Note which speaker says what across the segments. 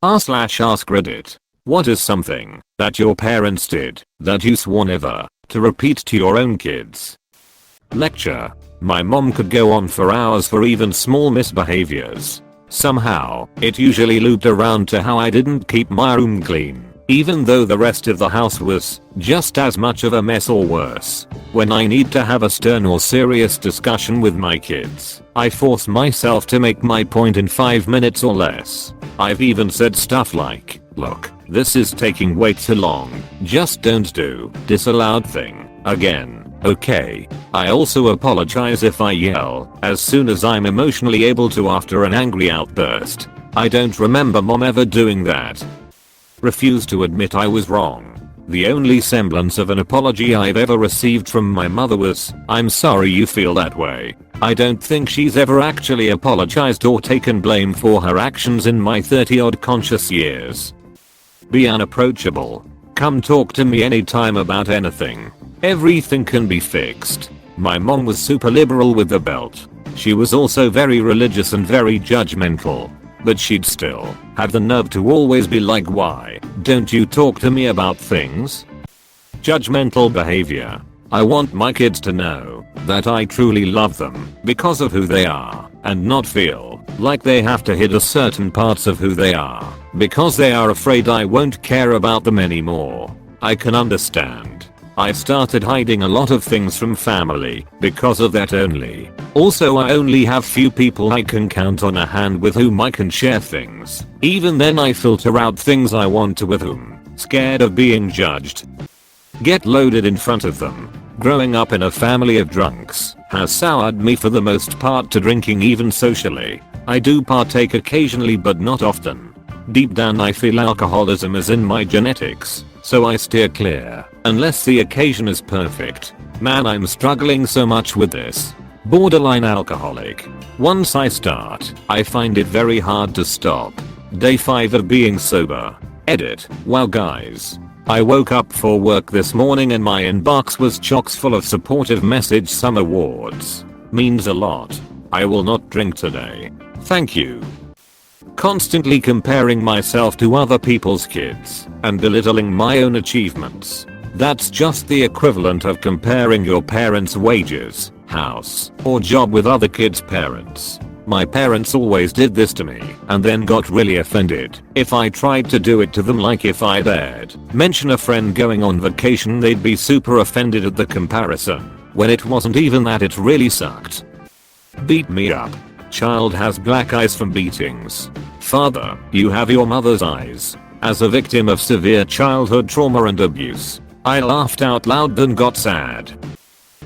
Speaker 1: r/AskReddit. What is something that your parents did that you swore never to repeat to your own kids? Lecture. My mom could go on for hours for even small misbehaviors. Somehow, it usually looped around to how I didn't keep my room clean, even though the rest of the house was just as much of a mess or worse. When I need to have a stern or serious discussion with my kids, I force myself to make my point in 5 minutes or less. I've even said stuff like, "Look, this is taking way too long. Just don't do this aloud thing again, okay?" I also apologize if I yell as soon as I'm emotionally able to after an angry outburst. I don't remember mom ever doing that. Refuse to admit I was wrong. The only semblance of an apology I've ever received from my mother was, "I'm sorry you feel that way." I don't think she's ever actually apologized or taken blame for her actions in my 30-odd conscious years. Be unapproachable. Come talk to me anytime about anything. Everything can be fixed. My mom was super liberal with the belt. She was also very religious and very judgmental. But she'd still have the nerve to always be like, "Why don't you talk to me about things?" Judgmental behavior. I want my kids to know that I truly love them because of who they are and not feel like they have to hide certain parts of who they are because they are afraid I won't care about them anymore. I can understand. I started hiding a lot of things from family because of that only. Also, I only have few people I can count on a hand with whom I can share things. Even then I filter out things I want to with whom, scared of being judged. Get loaded in front of them. Growing up in a family of drunks has soured me for the most part to drinking even socially. I do partake occasionally but not often. Deep down I feel alcoholism is in my genetics, so I steer clear unless the occasion is perfect. Man, I'm struggling so much with this. Borderline alcoholic. Once I start, I find it very hard to stop. Day 5 of being sober. Edit. Wow guys. I woke up for work this morning and my inbox was chock full of supportive message some awards. Means a lot. I will not drink today. Thank you. Constantly comparing myself to other people's kids and belittling my own achievements. That's just the equivalent of comparing your parents' wages, house, or job with other kids' parents. My parents always did this to me and then got really offended if I tried to do it to them, like if I dared mention a friend going on vacation they'd be super offended at the comparison, when it wasn't even that, it really sucked. Beat me up. Child has black eyes from beatings. Father, you have your mother's eyes. As a victim of severe childhood trauma and abuse, I laughed out loud then got sad.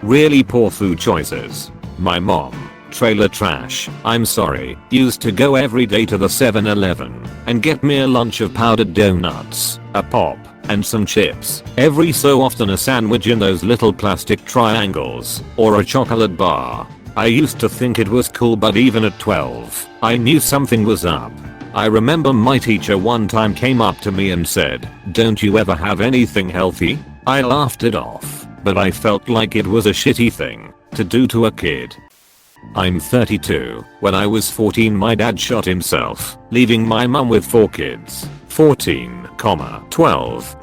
Speaker 1: Really poor food choices. My mom, trailer trash, I'm sorry, used to go every day to the 7-Eleven and get me a lunch of powdered donuts, a pop, and some chips. Every so often a sandwich in those little plastic triangles, or a chocolate bar. I used to think it was cool, but even at 12, I knew something was up. I remember my teacher one time came up to me and said, "Don't you ever have anything healthy?" I laughed it off, but I felt like it was a shitty thing to do to a kid. I'm 32. When I was 14 my dad shot himself, leaving my mum with 4 kids. 14, 12,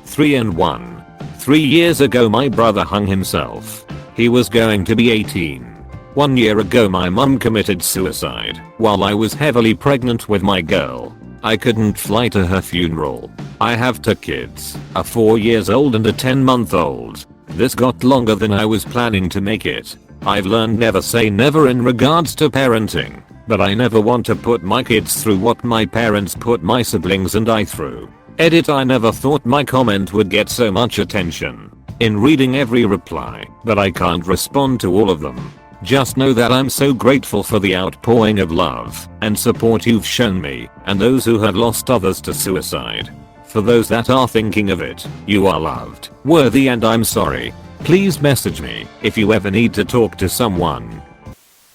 Speaker 1: 3 and 1. 3 years ago my brother hung himself. He was going to be 18. 1 year ago my mum committed suicide while I was heavily pregnant with my girl. I couldn't fly to her funeral. I have 2 kids, a 4 years old and a 10-month-old. This got longer than I was planning to make it. I've learned never say never in regards to parenting, but I never want to put my kids through what my parents put my siblings and I through. Edit. I never thought my comment would get so much attention. In reading every reply, but I can't respond to all of them. Just know that I'm so grateful for the outpouring of love and support you've shown me and those who have lost others to suicide. For those that are thinking of it, you are loved, worthy, and I'm sorry. Please message me if you ever need to talk to someone.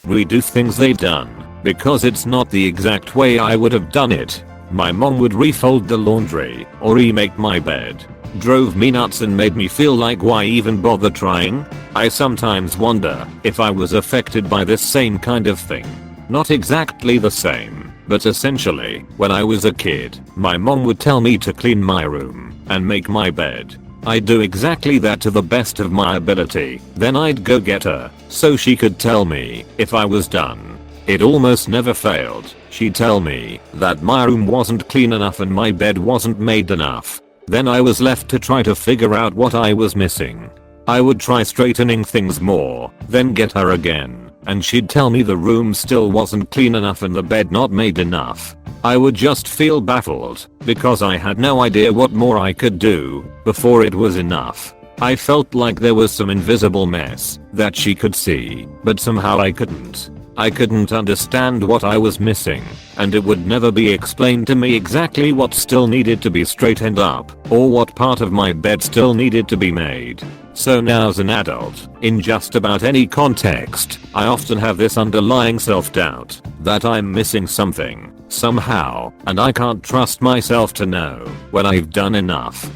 Speaker 1: Redo things they've done because it's not the exact way I would have done it. My mom would refold the laundry or remake my bed. Drove me nuts and made me feel like, why even bother trying? I sometimes wonder if I was affected by this same kind of thing. Not exactly the same, But essentially, when I was a kid, my mom would tell me to clean my room and make my bed. I'd do exactly that to the best of my ability. Then I'd go get her so she could tell me if I was done. It almost never failed. She'd tell me that my room wasn't clean enough and my bed wasn't made enough. Then I was left to try to figure out what I was missing. I would try straightening things more, then get her again, and she'd tell me the room still wasn't clean enough and the bed not made enough. I would just feel baffled because I had no idea what more I could do before it was enough. I felt like there was some invisible mess that she could see, but somehow I couldn't. I couldn't understand what I was missing, and it would never be explained to me exactly what still needed to be straightened up, or what part of my bed still needed to be made. So now as an adult, in just about any context, I often have this underlying self-doubt that I'm missing something, somehow, and I can't trust myself to know when I've done enough.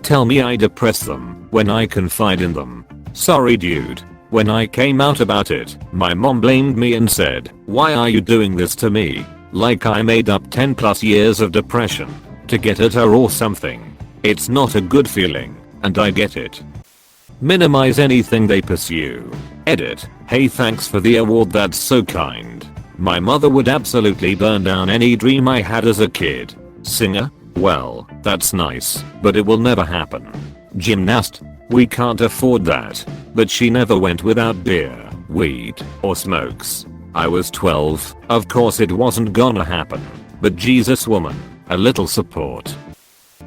Speaker 1: Tell me I depress them when I confide in them. Sorry dude. When I came out about it, my mom blamed me and said, "Why are you doing this to me?" Like I made up 10 plus years of depression to get at her or something. It's not a good feeling, and I get it. Minimize anything they pursue. Edit. Hey, thanks for the award, that's so kind. My mother would absolutely burn down any dream I had as a kid. Singer? Well, that's nice, but it will never happen. Gymnast? We can't afford that. But she never went without beer, weed, or smokes. I was 12, of course it wasn't gonna happen. But Jesus woman, a little support.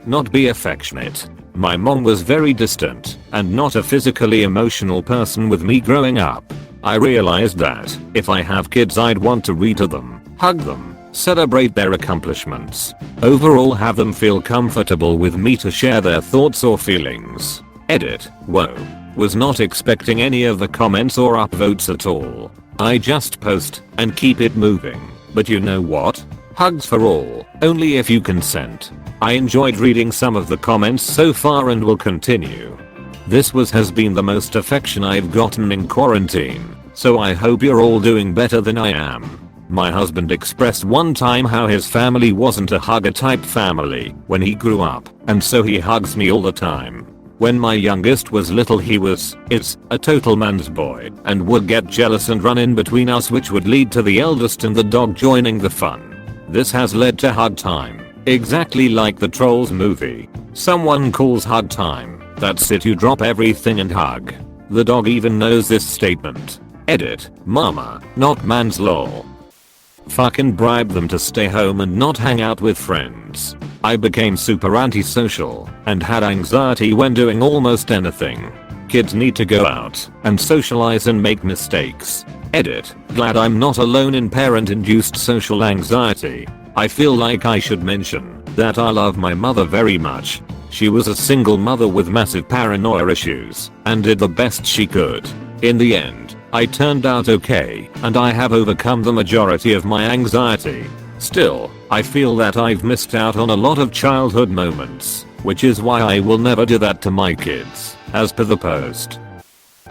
Speaker 1: Not be affectionate. My mom was very distant and not a physically emotional person with me growing up. I realized that if I have kids I'd want to read to them, hug them, celebrate their accomplishments. Overall have them feel comfortable with me to share their thoughts or feelings. Edit. Whoa. Was not expecting any of the comments or upvotes at all. I just post and keep it moving. But you know what? Hugs for all, only if you consent. I enjoyed reading some of the comments so far and will continue. This has been the most affection I've gotten in quarantine, so I hope you're all doing better than I am. My husband expressed one time how his family wasn't a hugger type family when he grew up, and so he hugs me all the time. When my youngest was little it's a total man's boy and would get jealous and run in between us, which would lead to the eldest and the dog joining the fun. This has led to hug time, exactly like the Trolls movie. Someone calls hug time, that's it, you drop everything and hug. The dog even knows this statement. Edit. Mama, not man's lol. Fucking bribe them to stay home and not hang out with friends. I became super antisocial and had anxiety when doing almost anything. Kids need to go out and socialize and make mistakes. Edit. Glad I'm not alone in parent-induced social anxiety. I feel like I should mention that I love my mother very much. She was a single mother with massive paranoia issues and did the best she could. In the end, I turned out okay, and I have overcome the majority of my anxiety. Still, I feel that I've missed out on a lot of childhood moments, which is why I will never do that to my kids, as per the post.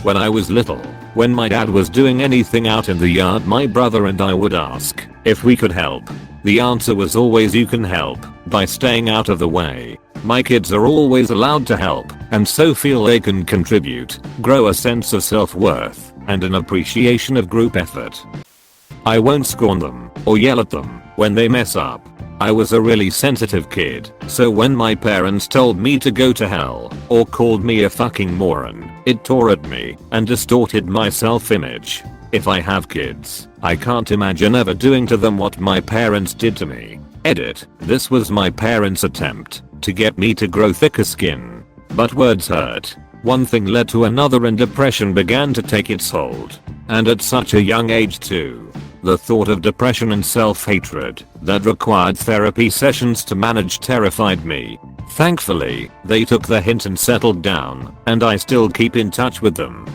Speaker 1: When I was little, when my dad was doing anything out in the yard, my brother and I would ask if we could help. The answer was always you can help by staying out of the way. My kids are always allowed to help, and so feel they can contribute, grow a sense of self-worth, and an appreciation of group effort. I won't scorn them or yell at them when they mess up. I was a really sensitive kid, so when my parents told me to go to hell or called me a fucking moron, it tore at me and distorted my self-image. If I have kids, I can't imagine ever doing to them what my parents did to me. Edit. This was my parents' attempt to get me to grow thicker skin. But words hurt. One thing led to another and depression began to take its hold. And at such a young age too. The thought of depression and self-hatred that required therapy sessions to manage terrified me. Thankfully, they took the hint and settled down, and I still keep in touch with them.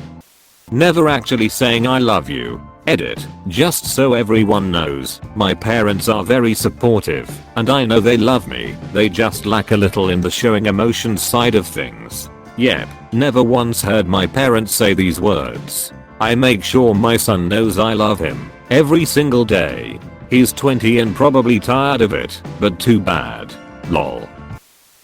Speaker 1: Never actually saying I love you. Edit. Just so everyone knows, my parents are very supportive, and I know they love me, they just lack a little in the showing emotions side of things. Yep, never once heard my parents say these words. I make sure my son knows I love him every single day. He's 20 and probably tired of it, but too bad. Lol.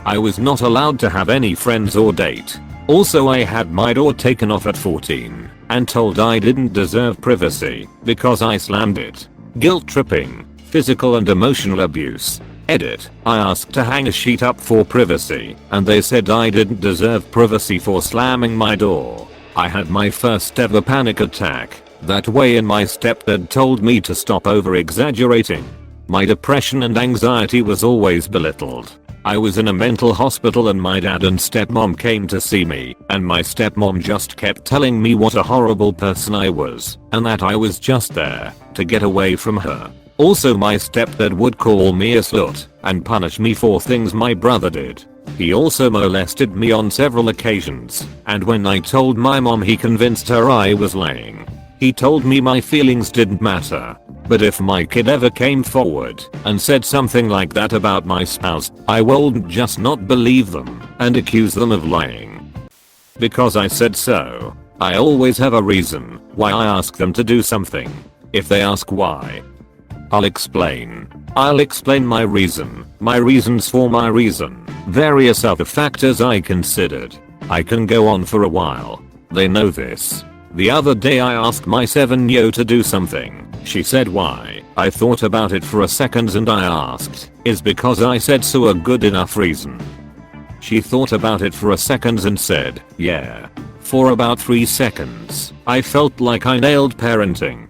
Speaker 1: I was not allowed to have any friends or date. Also, I had my door taken off at 14 and told I didn't deserve privacy because I slammed it. Guilt tripping, physical and emotional abuse. Edit. I asked to hang a sheet up for privacy and they said I didn't deserve privacy for slamming my door. I had my first ever panic attack. That way, and my stepdad told me to stop over exaggerating. My depression and anxiety was always belittled. I was in a mental hospital and my dad and stepmom came to see me, and my stepmom just kept telling me what a horrible person I was and that I was just there to get away from her. Also, my stepdad would call me a slut and punish me for things my brother did. He also molested me on several occasions, and when I told my mom, he convinced her I was lying. He told me my feelings didn't matter, but if my kid ever came forward and said something like that about my spouse, I wouldn't just not believe them and accuse them of lying. Because I said so. I always have a reason why I ask them to do something. If they ask why, I'll explain. I'll explain my reason, my reasons for my reason, various other factors I considered. I can go on for a while. They know this. The other day I asked my 7-year-old to do something. She said why. I thought about it for a second and I asked, is because I said so a good enough reason? She thought about it for a second and said, yeah. For about 3 seconds, I felt like I nailed parenting.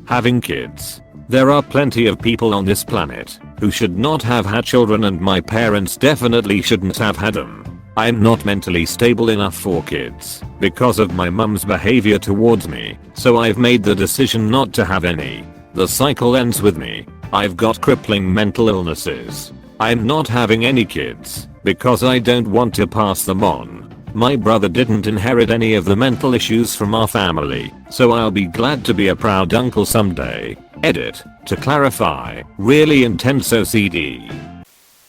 Speaker 1: Having kids. There are plenty of people on this planet who should not have had children, and my parents definitely shouldn't have had them. I'm not mentally stable enough for kids because of my mum's behavior towards me, so I've made the decision not to have any. The cycle ends with me. I've got crippling mental illnesses. I'm not having any kids because I don't want to pass them on. My brother didn't inherit any of the mental issues from our family, so I'll be glad to be a proud uncle someday. Edit. To clarify, really intense OCD.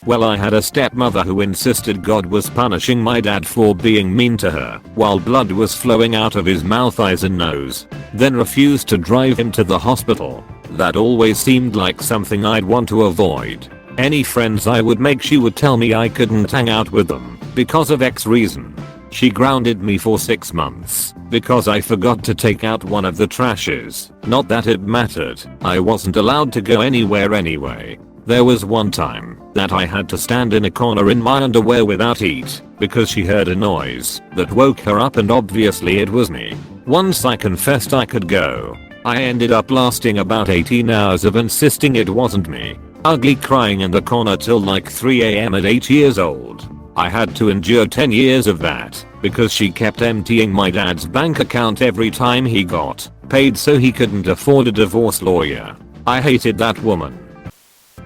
Speaker 1: Well, I had a stepmother who insisted God was punishing my dad for being mean to her while blood was flowing out of his mouth, eyes and nose, then refused to drive him to the hospital. That always seemed like something I'd want to avoid. Any friends I would make, she would tell me I couldn't hang out with them because of X reason. She grounded me for 6 months because I forgot to take out one of the trashes. Not that it mattered, I wasn't allowed to go anywhere anyway. There was one time that I had to stand in a corner in my underwear without heat because she heard a noise that woke her up, and obviously it was me. Once I confessed I could go, I ended up lasting about 18 hours of insisting it wasn't me. Ugly crying in the corner till like 3 AM at 8 years old. I had to endure 10 years of that because she kept emptying my dad's bank account every time he got paid so he couldn't afford a divorce lawyer. I hated that woman.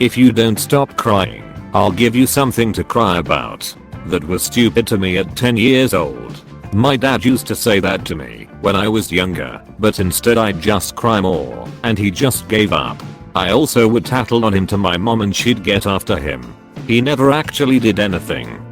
Speaker 1: If you don't stop crying, I'll give you something to cry about. That was stupid to me at 10 years old. My dad used to say that to me when I was younger, but instead I'd just cry more, and he just gave up. I also would tattle on him to my mom and she'd get after him. He never actually did anything.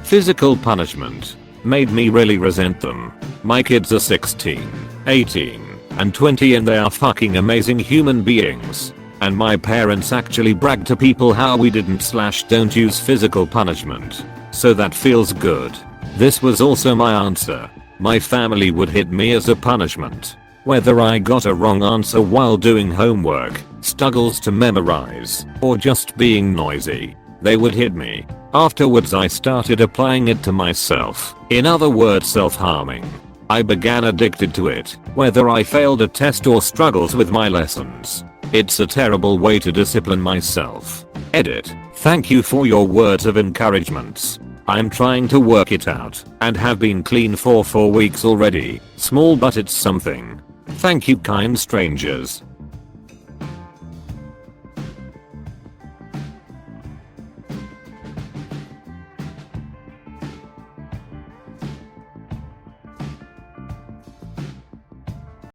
Speaker 1: Physical punishment made me really resent them. My kids are 16, 18, and 20 and they are fucking amazing human beings. And my parents actually brag to people how we don't use physical punishment. So that feels good. This was also my answer. My family would hit me as a punishment. Whether I got a wrong answer while doing homework, struggles to memorize, or just being noisy, they would hit me. Afterwards I started applying it to myself. In other words, self-harming. I began addicted to it, whether I failed a test or struggles with my lessons. It's a terrible way to discipline myself. Edit. Thank you for your words of encouragement. I'm trying to work it out and have been clean for 4 weeks already. Small, but it's something. Thank you, kind strangers.